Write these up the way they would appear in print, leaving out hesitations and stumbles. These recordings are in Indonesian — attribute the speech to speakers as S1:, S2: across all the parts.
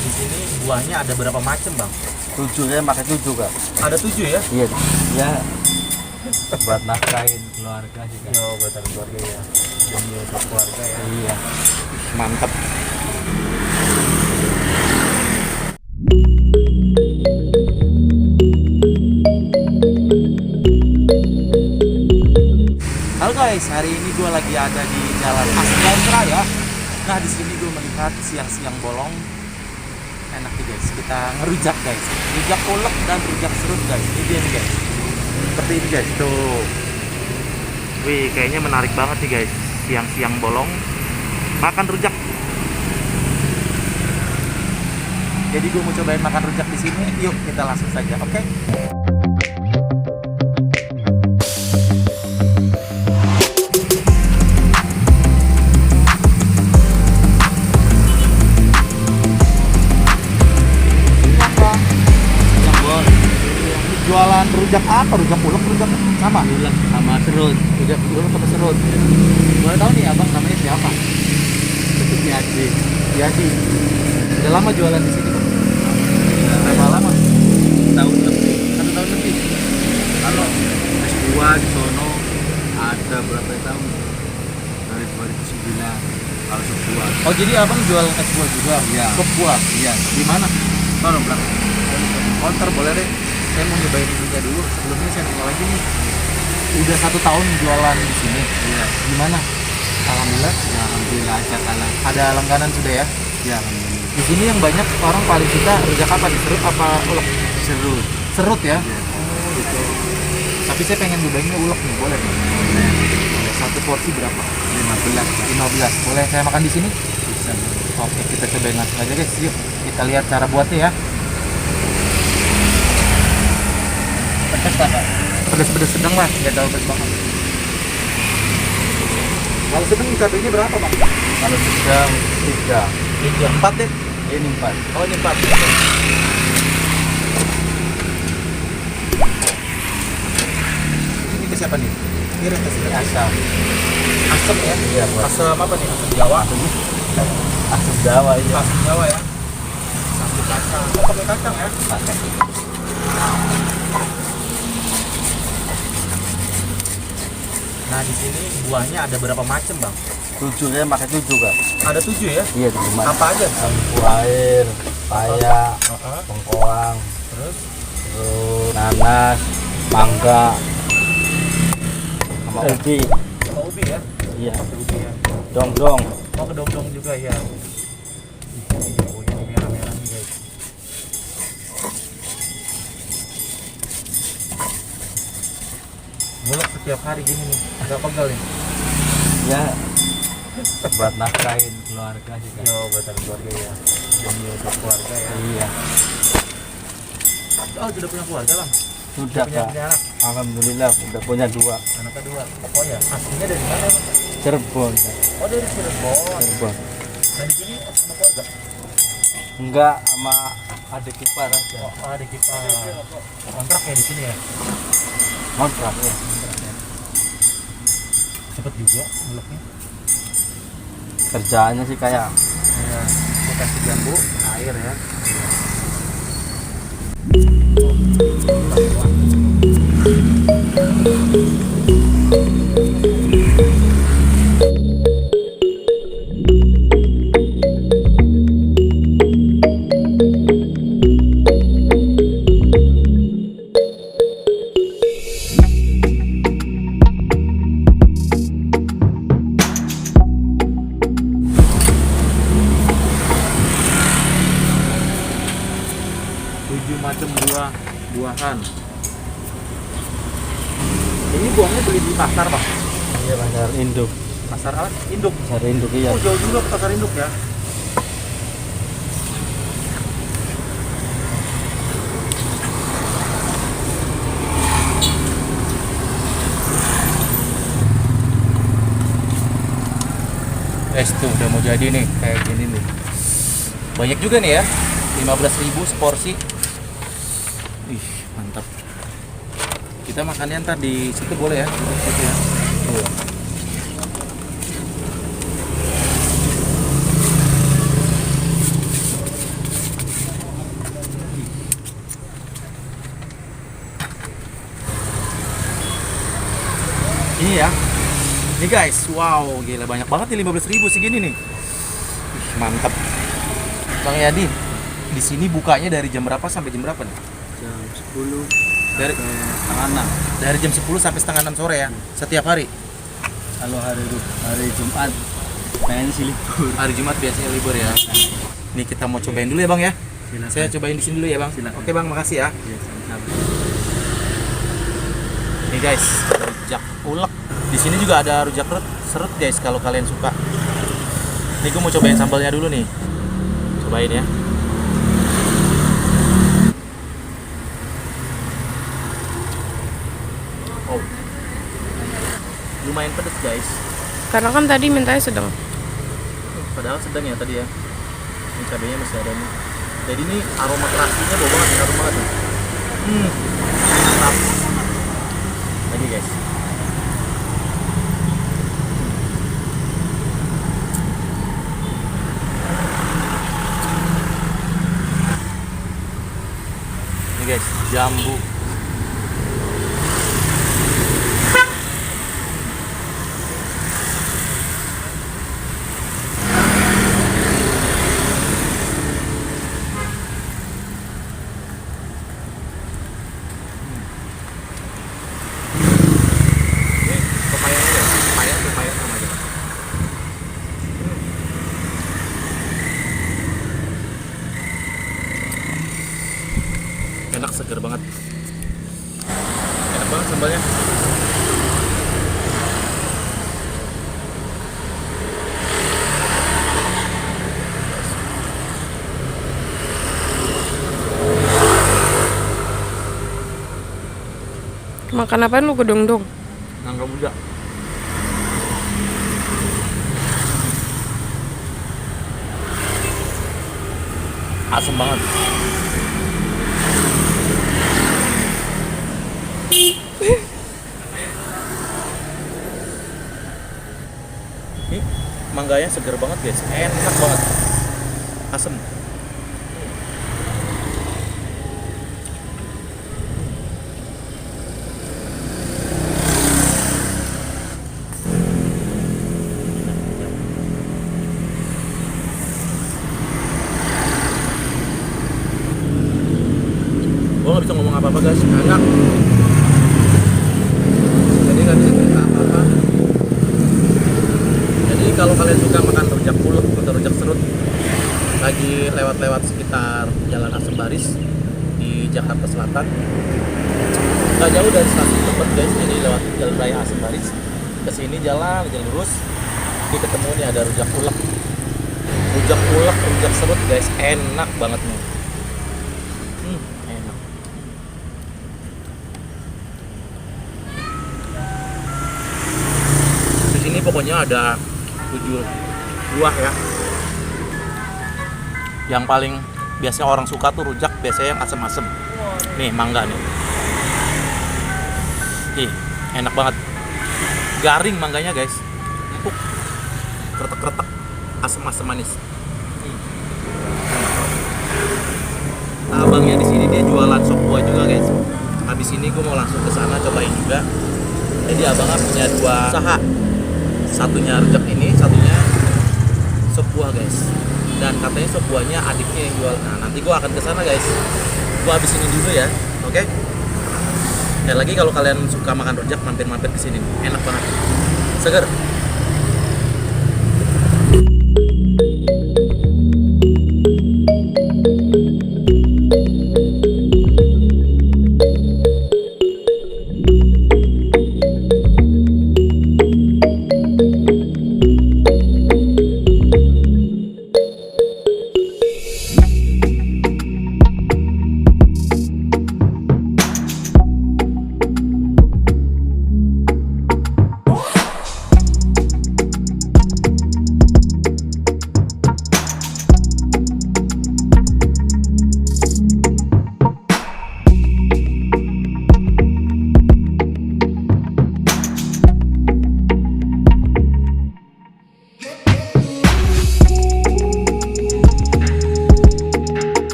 S1: Nah, di sini buahnya ada berapa macam, Bang?
S2: 7 ya, pakai 7 kak.
S1: Ada 7 ya?
S2: Iya ya, buat nafkahin keluarga sih kak.
S1: Yo, buatan keluarga ya. Demi untuk keluarga ya.
S2: Iya,
S1: Mantap. Halo guys, hari ini gue lagi ada di Jalan Asgar Raya. Nah, di sini gue melihat siang-siang bolong. Enak nih guys, kita ngerujak guys. Rujak ulek dan rujak serut guys. Ini dia nih guys. Seperti ini guys, tuh. Wih, kayaknya menarik banget nih guys. Siang-siang bolong makan rujak. Jadi gue mau cobain makan rujak di sini. Yuk, kita langsung saja, oke? Jualan rujak apa? Rujak ulek, rujak sama?
S2: ulek sama serut.
S1: Rujak ulek sama serut. Boleh tahu nih abang namanya siapa?
S2: Itu biasa.
S1: Yadi. Udah lama jualan di sini, Bang? Berapa lama?
S2: Tahun lebih.
S1: 1 tahun lebih.
S2: Kalau S2 di sono ada berapa tahun? Dari 2009. Kalau sebuah.
S1: Oh, jadi abang jual es buah juga?
S2: Iya.
S1: Kop buah?
S2: Iya.
S1: Di mana?
S2: Sono belakang.
S1: Konter boleh deh. Saya mau nyobain ininya dulu. Sebelumnya saya nanya lagi nih. Udah 1 tahun jualan di sini.
S2: Iya.
S1: Gimana? Alhamdulillah.
S2: Ya, alhamdulillah aja kalah.
S1: Ada langganan sudah ya?
S2: Ya, alhamdulillah.
S1: Di sini yang banyak orang paling suka rujak apa nih? Serut apa ulek?
S2: Serut.
S1: Serut ya?
S2: Iya.
S1: Oh gitu. Tapi saya pengen nyobainnya ulek nih, boleh nih? Boleh. Satu porsi berapa?
S2: 15.
S1: 15. Boleh saya makan di sini?
S2: Bisa.
S1: Oke, kita cobain langsung aja guys. Yuk, kita lihat cara buatnya ya.
S2: Pedas tak, Kak?
S1: Pedas-pedas sedang lah, nggak terlalu pedas banget. Kalau sedang cabenya berapa, Bang?
S2: Kalau sedang 3.
S1: 3, 4 deh.
S2: Ini 4.
S1: Oh, ini 4. Ini ke siapa nih? Kira ke sini.
S2: Asam.
S1: Asam ya?
S2: Iya, buat.
S1: Asam apa nih? Asam Jawa?
S2: Asam Jawa iya.
S1: Asam Jawa ya? Satu kacang. Oh, pakai kacang ya?
S2: Pakai.
S1: Nah, di sini buahnya ada berapa macam, Bang?
S2: 7 ya, pakai 7 kak.
S1: Ada 7 ya?
S2: Iya, cuma
S1: Apa aja?
S2: lampu air, paya,
S1: Heeh.
S2: bengkoang,
S1: Terus?
S2: terus nanas, mangga, sama ubi.
S1: Sama ubi ya?
S2: Iya,
S1: Pakai ubi ya?
S2: dong-dong.
S1: Oh, kedong-dong juga ya? Ini baunya merah-merah nih, guys. Mulek setiap hari gini nih, agak pegal nih.
S2: Ya, buat nafkahin keluarga sih kak.
S1: Yo, buatan keluarga ya. Demi untuk keluarga ya.
S2: Iya,
S1: Oh, sudah punya keluarga, Bang?
S2: sudah
S1: punya
S2: kak.
S1: anak?
S2: Alhamdulillah udah punya 2.
S1: Anak kedua. Oh ya, aslinya dari mana, Bang?
S2: Cirebon, Kak.
S1: Oh, dari Cirebon.
S2: Cirebon.
S1: Nah, di sini sama keluarga?
S2: Enggak, sama adik ipar aja.
S1: Oh, ada kita kontrak ya di sini ya?
S2: Kontrak ya.
S1: Cepet juga muleknya.
S2: Kerjaannya sih kayak
S1: Kayak kita kasih jambu, air ya. Macam buahan. Ini buahnya beli di pasar, Bang?
S2: iya pasar induk.
S1: Pasar apa? Induk.
S2: Pasar induk iya.
S1: Oh, jauh juga ke pasar induk ya? Tuh udah mau jadi nih, kayak gini nih. Banyak juga nih ya, 15.000 seporsi. Ih, mantap. Kita makannya ntar di situ boleh ya? Di situ ya. Tuh. Ini ya. Nih guys, wow, gila banyak banget nih 15.000 segini nih. Ih, mantap. Bang Yadi, di sini bukanya dari jam berapa sampai jam berapa nih?
S2: Jam 10
S1: Dari
S2: setengah 6.
S1: dari jam 10 sampai setengah 6 sore ya. Setiap hari.
S2: Kalau hari Jumat pengen sih libur.
S1: Hari Jumat biasanya libur ya. Nih kita mau cobain dulu ya Bang ya.
S2: Silakan.
S1: Saya cobain di sini dulu ya Bang.
S2: Silakan.
S1: Oke Bang, makasih ya.
S2: Ya, sama-sama.
S1: Nih guys, rujak ulek. Di sini juga ada rujak serut guys kalau kalian suka. Nih gue mau cobain sambalnya dulu nih. Cobain ya. Oh. Lumayan pedes guys.
S3: Karena kan tadi mintanya sedang.
S1: Padahal sedang ya tadi ya. Ini cabenya masih ada nih. Jadi ini aroma terasinya bau banget, harum banget nih. Mantap. Lagi guys. Ini guys, jambu. Ini pepayanya guys, pepaya sama aja. Enak, seger banget. Enak banget sambalnya.
S3: Makan apaan lu gedong-dong?
S1: Nangka muda. Asem banget. Ini mangganya seger banget guys, enak banget. Asem. Gue nggak bisa ngomong apa-apa guys, enak. Jadi nggak bisa cerita apa-apa. Jadi kalau kalian suka makan rujak ulek atau rujak serut, lagi lewat-lewat sekitar Jalan Asem Baris di Jakarta Selatan, nggak jauh dari stasiun Tebet guys. Jadi lewat Jalan Raya Asem Baris ke sini jalan lurus, di ketemu nih ada rujak ulek, rujak serut guys, enak banget nih. Enak. Di sini pokoknya ada 7 buah ya. Yang paling biasanya orang suka tuh rujak, biasanya yang asem-asem. Nih mangga nih. Ih, enak banget. Garing mangganya guys. Empuk. Kretek-kretek. Asem-asem manis. Abangnya di sini dia jualan sop buah juga guys. Habis ini gue mau langsung ke sana cobain juga. Jadi abangnya punya 2 usaha. Satunya rujak ini, satunya sop buah guys. Dan katanya sop buahnya adiknya yang jual. Nah, nanti gue akan ke sana guys. Gue habis ini dulu ya. Oke? Dan lagi kalau kalian suka makan rujak, mampir-mampir ke sini. Enak banget. Seger.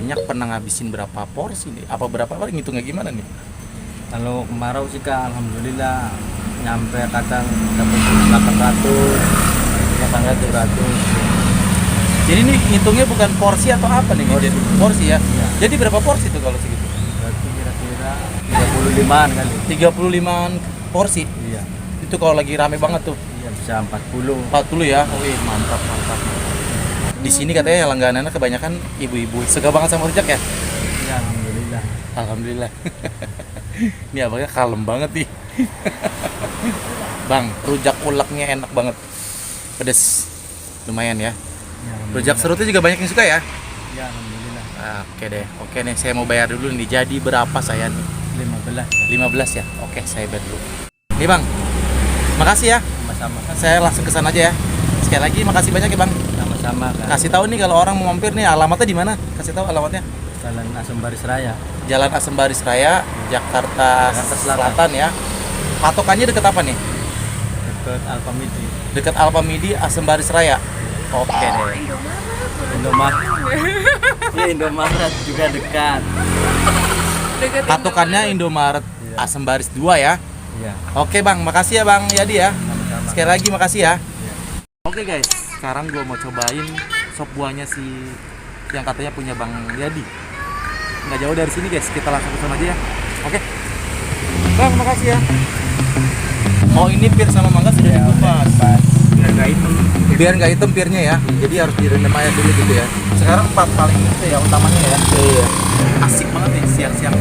S1: banyak pernah ngabisin berapa porsi nih? Apa berapa kali ngitungnya gimana nih?
S2: Kalau kemarau sih Kak, alhamdulillah nyampe kadang dapat 800, kadang 700.
S1: Jadi ini ngitungnya bukan porsi atau apa nih?
S2: Porsi.
S1: Jadi porsi ya.
S2: Iya.
S1: Jadi berapa porsi tuh kalau segitu?
S2: Berarti kira-kira 35-an kali.
S1: 35-an porsi.
S2: Iya.
S1: Itu kalau lagi rame banget tuh.
S2: Iya, bisa 40.
S1: 40 ya. Wih, mantap, mantap. Di sini katanya yang langganannya kebanyakan ibu-ibu. Suka banget sama rujak ya?
S2: Iya, alhamdulillah.
S1: Alhamdulillah. Ini abangnya kalem banget nih. Bang, rujak uleknya enak banget. Pedes. Lumayan ya.
S2: Ya,
S1: Rujak serutnya juga banyak yang suka ya?
S2: Ya, alhamdulillah.
S1: Oke deh. Oke nih, saya mau bayar dulu nih. Jadi berapa saya nih?
S2: 15.
S1: 15 ya? Oke, saya bayar dulu. Nih Bang. Makasih ya.
S2: Sama-sama.
S1: Saya langsung ke sana aja ya. Sekali lagi makasih banyak ya Bang.
S2: Sama-sama Kak.
S1: Kasih tahu nih kalau orang mau mampir nih alamatnya di mana? Kasih tahu alamatnya.
S2: Jalan Asem Baris Raya.
S1: Jalan Asem Baris Raya, Jakarta
S2: Jakarta
S1: Selatan ya. Patokannya deket apa nih?
S2: Dekat Alfamidi.
S1: Deket Alfamidi, Asem Baris Raya. Oke deh.
S2: Indomaret. Iya, Indomaret juga dekat.
S3: Deketin
S1: Patokannya Indomaret
S2: Iya.
S1: Asem Baris 2 ya.
S2: Iya.
S1: Oke Bang, makasih ya Bang Yadi ya.
S2: Sama-sama.
S1: Sekali lagi makasih ya.
S2: Iya.
S1: Oke guys, sekarang gue mau cobain sop buahnya si yang katanya punya Bang Yadi. Nggak jauh dari sini guys, kita langsung ke sana aja ya. Oke. Bang, makasih ya. Oh ini pir sama mangga sudah dikupas.
S2: Biar nggak hitam.
S1: Biar nggak hitam pirnya ya. Jadi harus direndam air dulu gitu ya. Sekarang 4 paling itu ya utamanya ya. Iya. Asik banget nih siang-siang.